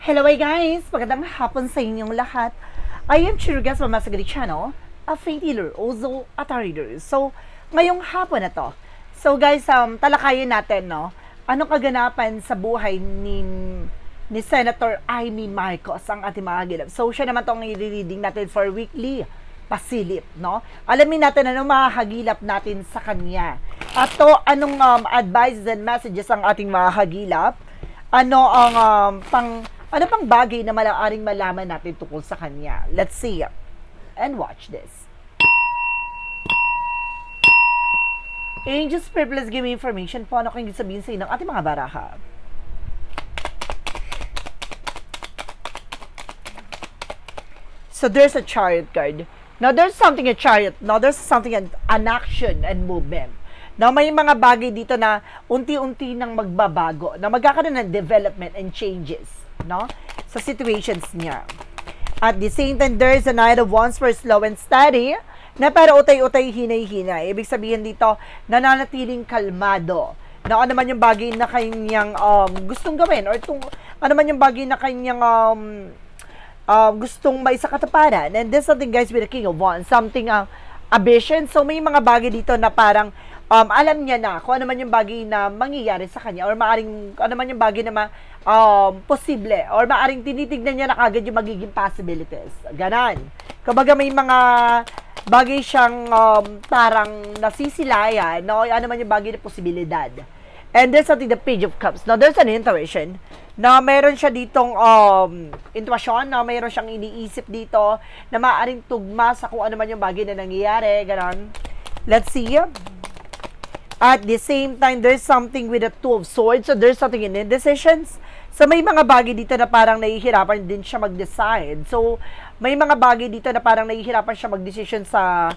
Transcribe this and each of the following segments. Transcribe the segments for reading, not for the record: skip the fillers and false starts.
Hello guys! Magandang hapon sa inyong lahat. I am Chirugas from Masagari Channel, a faith healer, also a tarot reader. So, ngayong hapon na to. So guys, talakayin natin, no? Anong kaganapan sa buhay ni Senator Amy Marcos, ang ating mga gilap. So, siya naman itong i-reading natin for weekly pasilip, no? Alamin natin anong mahagilap natin sa kanya. At to, anong advices and messages ang ating mahagilap? Ano ang ano pang bagay na malaaring malaman natin tungkol sa kanya? Let's see and watch this. Angels, please give me information po ano kung sabihin sa inyo ng ating mga baraha. So there's a chariot card. Now there's something a chariot. Now there's something an action and movement. Now may mga bagay dito na unti-unti nang magbabago, na magkakaroon ng development and changes, no? Sa situations niya. At the same time, there is a Knight of Wands for slow and steady, na para utay-utay, hinay-hinay. Ibig sabihin dito, nananatiling kalmado. Na ano man yung bagay na kanyang gustong gawin, or ano man yung bagay na kanyang gustong maisakatuparan. And there's something, guys, with the King of Wands, something ambition. So may mga bagay dito na parang alam niya na kung ano man yung bagay na mangyayari sa kanya, or maaring ano man yung bagay na posible, or maaring tinitignan niya na kagad yung magiging possibilities. Ganon. Kumbaga may mga bagay siyang parang nasisilayan, no? Ano man yung bagay na posibilidad. And there's something, the Page of Cups. Now, there's an intuition na mayroon siya ditong intuition, na mayroon siyang iniisip dito na maaaring tugma sa kung ano man yung bagay na nangyayari. Ganon. Let's see. At the same time, there's something with the Two of Swords. So, there's something in indecisions. So, may mga bagay dito na parang nahihirapan din siya mag-decide. So, may mga bagay dito na parang nahihirapan siya mag-decision sa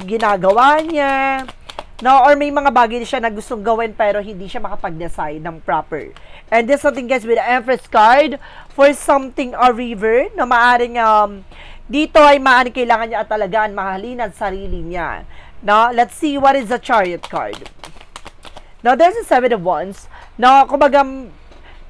ginagawa niya. No, or may mga bagay siya na gustong gawin pero hindi siya makapag-decide ng proper. And there's something, guys, with the Empress card for something a river na maaring dito ay maaring kailangan niya at talagaan mahalin ang sarili niya. Now, let's see what is the Chariot card. Now, there's a Seven of Wands. Now, kumbaga,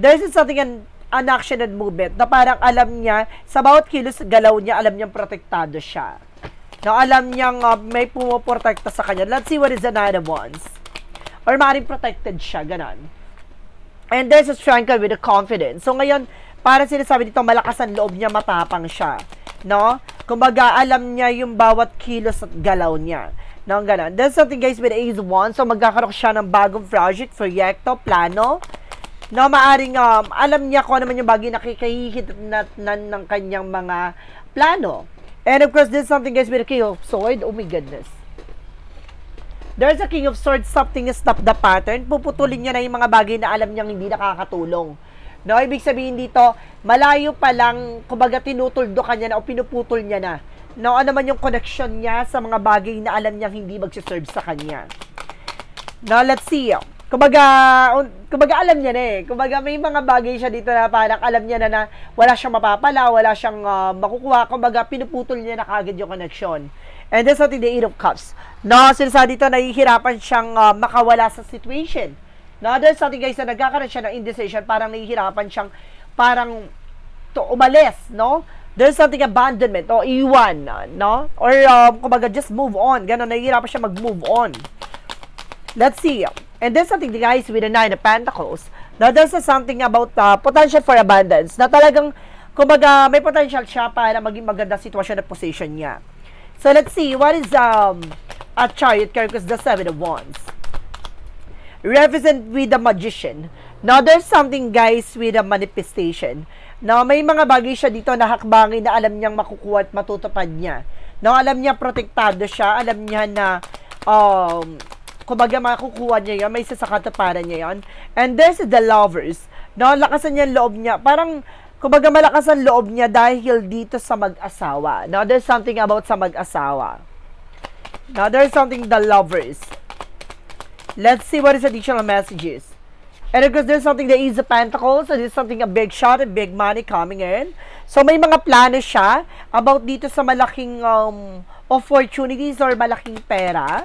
there's something an action and movement na parang alam niya, sa bawat kilos galaw niya, alam niyang protektado siya. Now, alam niyang may pumoprotekta sa kanya. Let's see what is the Nine of Wands. Or maaaring protected siya, ganon. And there's a Strength card with a confidence. So, ngayon, para sinasabi dito, malakas ang loob niya, matapang siya. No? Kumbaga, alam niya yung bawat kilos at galaw niya. No, ganon. There's something, guys, with Ace of Wands. So, magkakaroon siya ng bagong project, proyekto, plano. No, maaring alam niya kung ano man yung bagay na kikahihitnan ng kanyang mga plano. And of course, there's something, guys, with the King of Swords. Oh my goodness. There's a King of Swords, something to stop the pattern. Puputulin niya na yung mga bagay na alam niyang hindi nakakatulong. No, ibig sabihin dito, malayo pa lang, kumbaga tinutuldo ka niya na o pinuputol niya na. No, ano man yung connection niya sa mga bagay na alam niyang hindi magsiserve sa kanya. Now, let's see. Kumbaga alam niya na eh. Kumbaga may mga bagay siya dito na parang alam niya na wala siyang mapapala, wala siyang makukuha. Kumbaga pinuputol niya na kagad yung connection. And that's what the Eight of Cups. No, sinasabi dito, nahihirapan siyang makawala sa situation. No, there's something, guys, na nagkakaroon siya ng indecision, parang nahihirapan siyang parang umalis, no? There's something abandonment o iwan, no? Or kumbaga just move on. Ganon, nahihirapan siya mag-move on. Let's see. And there's something, guys, with the Nine of Pentacles. Now, there's something about potential for abundance. Na talagang, kumbaga, may potential siya para maging maganda sitwasyon at position niya. So, let's see. What is a Chariot card? Because the Seven of Wands. Represent with the Magician. Now, there's something, guys, with a manifestation. Now, may mga bagay siya dito na hakbangin na alam niyang makukuha at matutupad niya. Now, alam niya protektado siya. Alam niya na kumbaga makukuha niya yun, may sasakatuparan niya yun. And there's the Lovers. No, lakasan niya ang loob niya. Parang, kumbaga malakas ang loob niya dahil dito sa mag-asawa. Now, there's something about sa mag-asawa. Now, there's something the Lovers. Let's see what is additional messages. And of course, there's something the Ace of Pentacles. So, there's something a big shot, a big money coming in. So, may mga plano siya about dito sa malaking opportunities or malaking pera.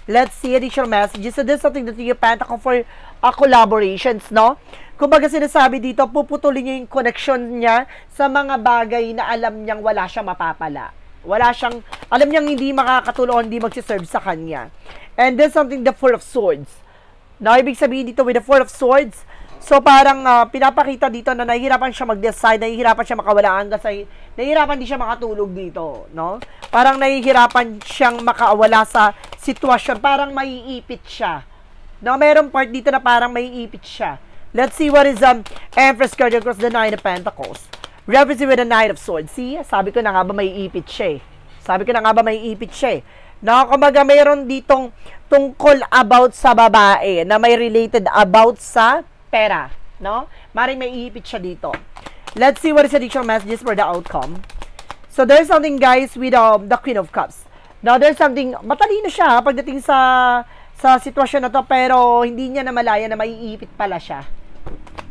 Let's see additional messages. So, there's something that you Pentacle for collaborations, no? Kumbaga sinasabi dito, puputulin niya yung connection niya sa mga bagay na alam niyang wala siyang mapapala. Wala siyang, alam niyang hindi makakatulong, hindi magsiserve sa kanya. And then something, the Four of Swords. No, ibig sabihin dito with the Four of Swords, so parang pinapakita dito na nahihirapan siya mag-decide, nahihirapan siya makawalaan kasi nahihirapan din siya makatulog dito, no? Parang nahihirapan siyang makawala sa sitwasyon, parang maiipit siya. No, merong part dito na parang maiipit siya. Let's see what is Empress card across the Nine of Pentacles. Represent with the Knight of Swords. See, sabi ko na nga ba maiipit siya eh. Sabi ko na nga ba maiipit siya eh. No, kumbaga mayroon ditong tungkol about sa babae na may related about sa pera, no? Maring maiipit siya dito. Let's see what is additional messages for the outcome. So there's something guys with the Queen of Cups. Now there's something, matalino siya pagdating sa sitwasyon na to, pero hindi niya namalaya na maiipit pala siya.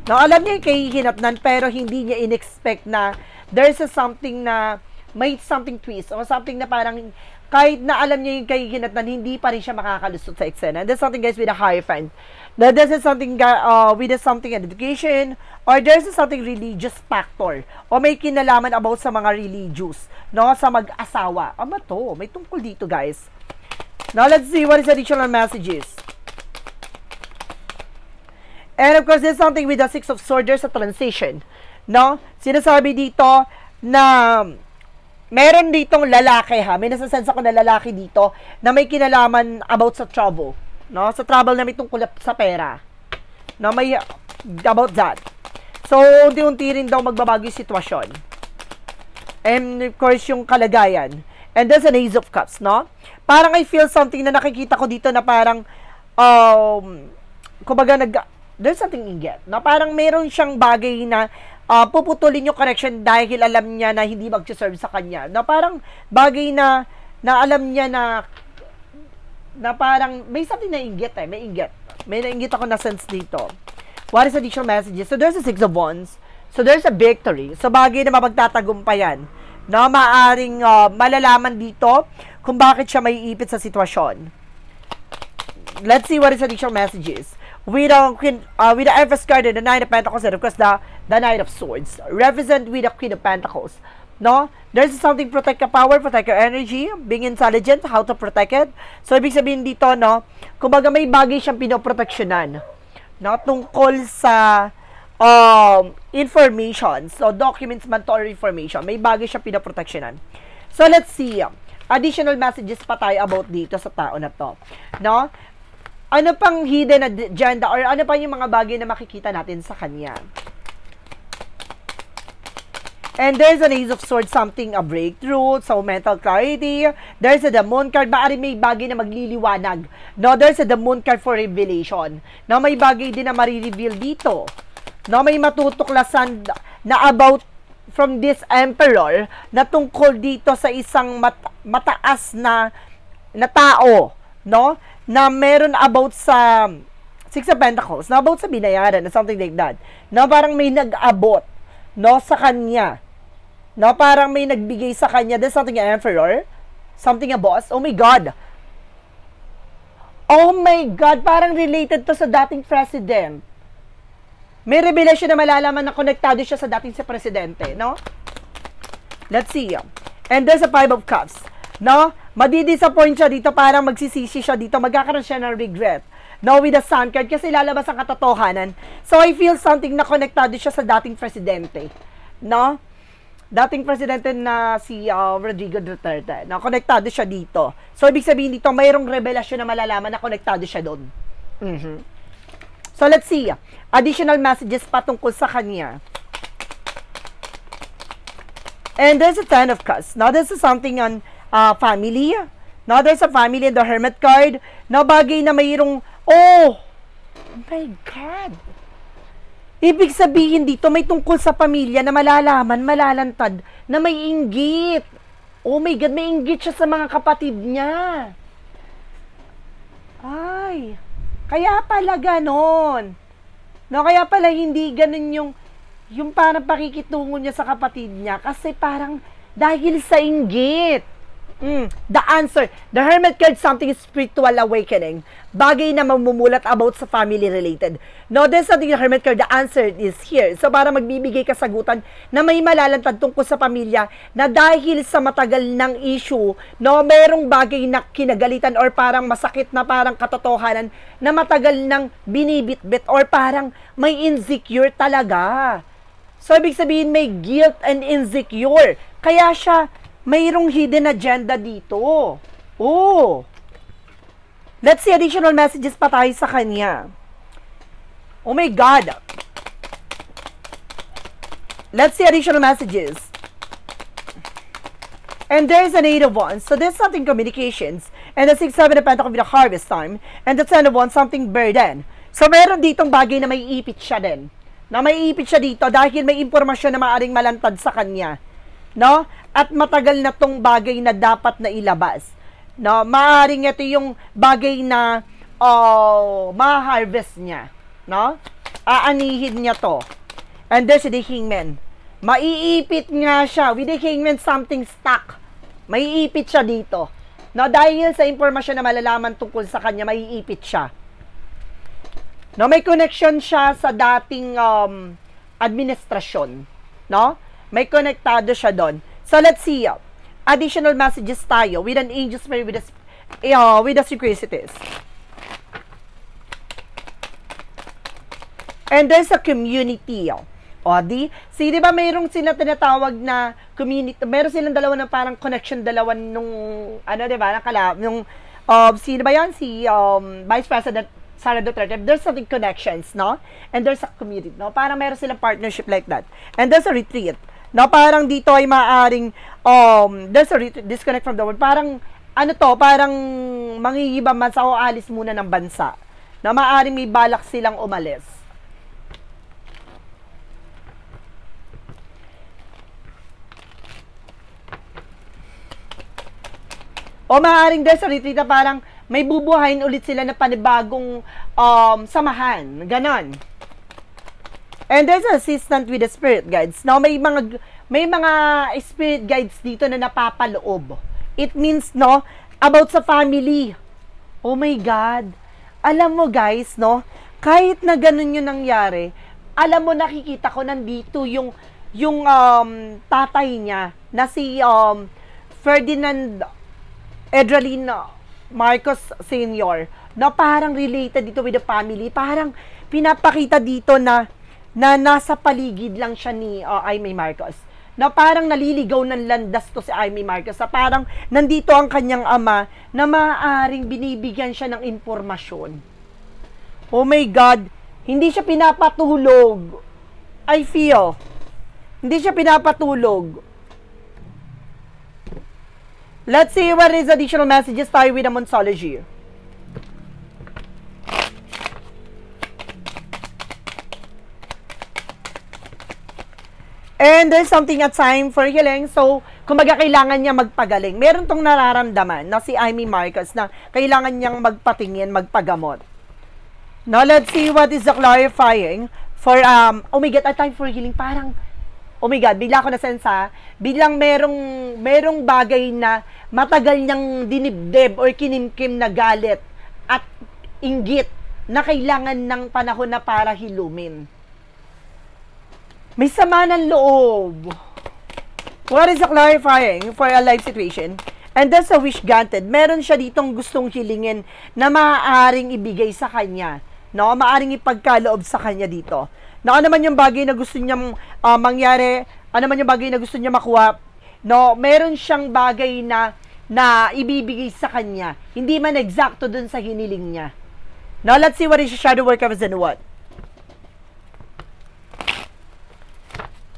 No, alam niya yung kahihinatnan, pero hindi niya in-expect na there's something na may something twist or something na parang kahit na alam niya yung kahihinatnan, hindi pa rin siya makakalusot sa eksena. And there's something guys with a Hierophant. Now there's something with something in education, or there's something religious factor, o may kinalaman about sa mga religious, no, sa mag-asawa. Ama to, may tungkol dito guys. Now let's see what is additional messages. And of course, there's something with the Six of Swords, there's a transition. No? Sinasabi dito na meron ditong lalaki ha. May nasasense ako na lalaki dito na may kinalaman about sa trouble. No? Sa trouble na may tungkol sa pera. No? May about that. So, unti-unti rin daw magbabago yung sitwasyon. And of course, yung kalagayan. And there's an Ace of Cups, no? Parang I feel something na nakikita ko dito na parang kumbaga there's something inget, no? Parang meron siyang bagay na puputulin yung connection dahil alam niya na hindi mag-serve sa kanya. Na parang bagay na alam niya na parang may something na inget eh, may inget. May nainggit ako na sense dito. What is additional messages? So there's a Six of Wands. So there's a victory. So bagay na mapagtatagumpayan. No, maaring malalaman dito kung bakit siya may ipit sa sitwasyon. Let's see what is additional messages. With the Empress card and the Nine of Pentacles, and of course the Knight of Swords, represent with the Queen of Pentacles. No, there's something protect your power, protect your energy, being intelligent, how to protect it. So ibig sabihin dito, no, kumbaga may bagay siyang pinoproteksyonan, no, tungkol sa information, so documents man to or information, may bagay siyang pinoproteksyonan. So let's see, additional messages pa tayo about dito sa tao na to, no. Ano pang hidden agenda or ano pa yung mga bagay na makikita natin sa kanya? And there's an Ace of Swords, something a breakthrough, so mental clarity. There's a the Moon card, maaari may bagay na magliliwanag. No, there's a the Moon card for revelation. No, may bagay din na marireveal dito. No, may matutuklasan na about from this Emperor na tungkol dito sa isang mataas na tao, no? Na meron about sa Six of Pentacles, na about sa binayaran, na something like that. No, parang may nag-abot, no, sa kanya. No, parang may nagbigay sa kanya. There's something an Emperor, something a boss. Oh my God. Oh my God, parang related to sa dating president. May revelation na malalaman na konektado siya sa dating sa presidente, no? Let's see. And there's a Five of Cups. No? Madi-disappoint siya dito, parang magsisisi siya dito, magkakaroon siya ng regret. No, with the Sun card, kasi lalabas ang katotohanan. So, I feel something na konektado siya sa dating presidente. No? Dating presidente na si Rodrigo Duterte. No? Konektado siya dito. So, ibig sabihin dito, mayroong revelasyon na malalaman na konektado siya doon. So, let's see. Additional messages patungkol sa kanya. And there's a Ten of Cups. Now, this is something on family. Now, there's a family in the Hermit card. Now, bagay na mayroong, oh my God. Ibig sabihin dito, may tungkol sa pamilya na malalaman, malalantad, na may inggit. Oh my God, may inggit siya sa mga kapatid niya. Ay, kaya pala ganon. No, kaya pala hindi ganon yung parang pakikitungo niya sa kapatid niya. Kasi parang dahil sa inggit. The answer. The Hermit card, something spiritual awakening. Bagay na mamumulat about sa family related. No, there's something the Hermit card, the answer is here. So, para magbibigay kasagutan na may malalantad tungkol sa pamilya na dahil sa matagal ng issue, no, merong bagay na kinagalitan or parang masakit na parang katotohanan na matagal nang binibitbit or parang may insecure talaga. So, ibig sabihin may guilt and insecure. Kaya siya mayroong hidden agenda dito. Oh. Let's see additional messages pa tayo sa kanya. Oh my God. Let's see additional messages. And there's an 8 of Wands. So there's something communications. And the 6, 7 of Pentacles with the harvest time. And the 10 of Wands, something burden. So meron ditong bagay na may ipit siya din. Na may ipit siya dito dahil may impormasyon na maaring malantad sa kanya. No? At matagal na tong bagay na dapat na ilabas. No? Maaring ito yung bagay na ma-harvest niya. No? Aanihin niya to. And there's the Hangman. Maiipit nga siya. With the Hangman, something stuck. Maiipit siya dito. No? Dahil sa impormasyon na malalaman tungkol sa kanya, maiipit siya. No? May connection siya sa dating administrasyon. No? May konektado siya doon. So, let's see. Additional messages tayo with an angel spirit with the synchronicities. And there's a community. O, di ba mayroong sila tinatawag na community, meron silang dalawa ng parang connection, dalawa nung, di ba, nung, sino ba yan? Si Vice President Sara Duterte. There's something connections, no? And there's a community, no? Parang meron silang partnership like that. And there's a retreat. No, parang dito ay maaring there's a disconnect from the world. Parang parang mangingibang bansa o alis muna ng bansa. Na maaring may balak silang umalis. O maaring there's a retreat na parang may bubuhayin ulit sila na panibagong samahan. Ganon. And there's an assistant with the spirit guides. Now, may mga spirit guides dito na napapaloob. It means, no, about sa family. Oh my God. Alam mo, guys, no, kahit na ganun yung nangyari, alam mo, nakikita ko nandito yung tatay niya na si Ferdinand Edralin Marcos Sr. na parang related dito with the family. Parang pinapakita dito na nasa paligid lang siya ni Aimee Marcos. Na parang naliligaw ng landas to si Aimee Marcos. Na parang nandito ang kanyang ama na maaaring binibigyan siya ng impormasyon. Oh my God, hindi siya pinapatulog. I feel. Hindi siya pinapatulog. Let's see what is additional messages tayo with the Monsology. And there's something at time for healing. So, kumbaga kailangan niya magpagaling. Meron tong nararamdaman na si Aimee Marcos na kailangan niyang magpatingin, magpagamot. Now, let's see what is the clarifying for, oh my God, at time for healing. Parang, oh my God, bigla ko nasensa, biglang merong bagay na matagal niyang dinibdib or kinimkim na galit at inggit na kailangan ng panahon na para hilumin. May sama ng loob. What is the clarifying for a life situation? And that's a wish granted. Meron siya ditong gustong hilingin na maaaring ibigay sa kanya. No? Maaaring ipagkaloob sa kanya dito. Na ano man yung bagay na gusto niyang mangyari, ano man yung bagay na gusto niya makuha, no? Meron siyang bagay na ibibigay sa kanya. Hindi man eksakto dun sa hiniling niya. Now, let's see what is the shadow work of and what.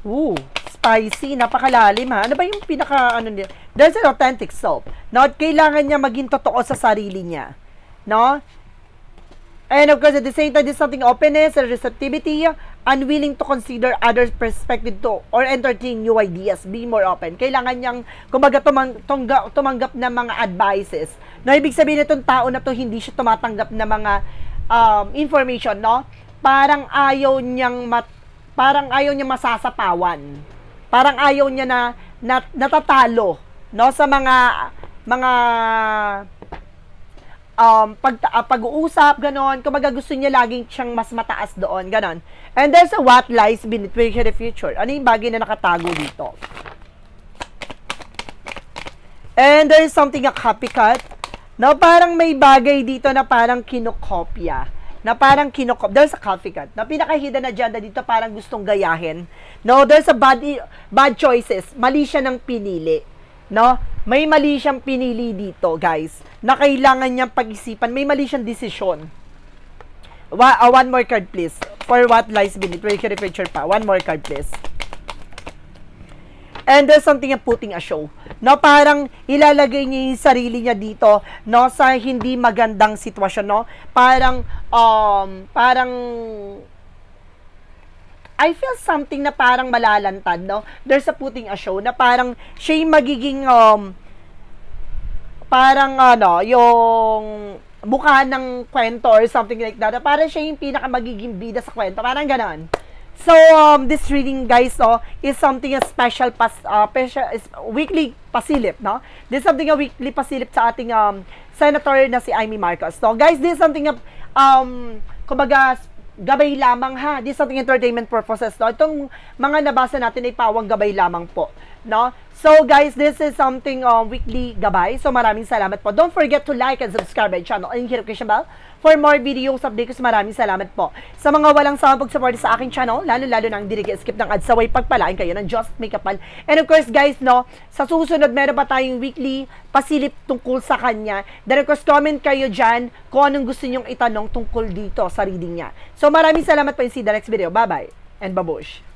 Ooh, spicy, napakalalim ha. Ano ba yung niya? There's an authentic self. No, kailangan niya maging totoo sa sarili niya. No? And of course, at the same time, there's something openness and receptivity, unwilling to consider others' perspective to or entertain new ideas, be more open. Kailangan niyang, kumbaga, tumanggap ng mga advices. No, ibig sabihin itong tao na to hindi siya tumatanggap ng mga information, no? Parang ayaw niyang masasapawan. Parang ayaw niya na natatalo, no, sa mga mga pag-uusap, ganon. Kumbaga gusto niya laging siyang mas mataas doon, ganon. And there's a what lies beneath the future. Ano yung bagay na nakatago dito? And there is something a copycat. No, parang may bagay dito na parang kinokopya. Na parang there's a copycat. Na pinaka-hidden agenda dito parang gustong gayahin. No, there's a bad choices. Mali siya ng pinili. No? May mali siyang pinili dito, guys. Na kailangan niyang pag-isipan. May mali siyang desisyon. One more card, please. For what lies beneath the future pa. One more card, please. And there's something yung putting a show. No, parang ilalagay niya yung sarili niya dito, no, sa hindi magandang sitwasyon, no? Parang I feel something na parang malalantad, no? There's a putting a show na parang siya yung magiging parang yung mukha ng kwento or something like that. Parang siya yung pinaka magiging bida sa kwento. Parang ganon. So, this reading, guys, is something a special weekly pasilip, no? This is something a weekly pasilip sa ating senator na si Amy Marcos. So, guys, this is something kumbaga, gabay lamang, ha? This is something entertainment purposes, no? Itong mga nabasa natin ay pawang gabay lamang po, no? So, guys, this is something weekly gabay. So, maraming salamat po. Don't forget to like and subscribe my channel and hit notification bell for more videos updates. Maraming salamat po. Sa mga walang sawang pag-support sa aking channel, lalo-lalo na ang hindi skip ng ads, saway pagpalain kayo ng Just Make Kapal. And of course, guys, no, sa susunod, meron pa tayong weekly pasilip tungkol sa kanya. Then, of course, comment kayo dyan kung anong gusto nyong itanong tungkol dito sa reading niya. So, maraming salamat po and see you the next video. Bye-bye and babush!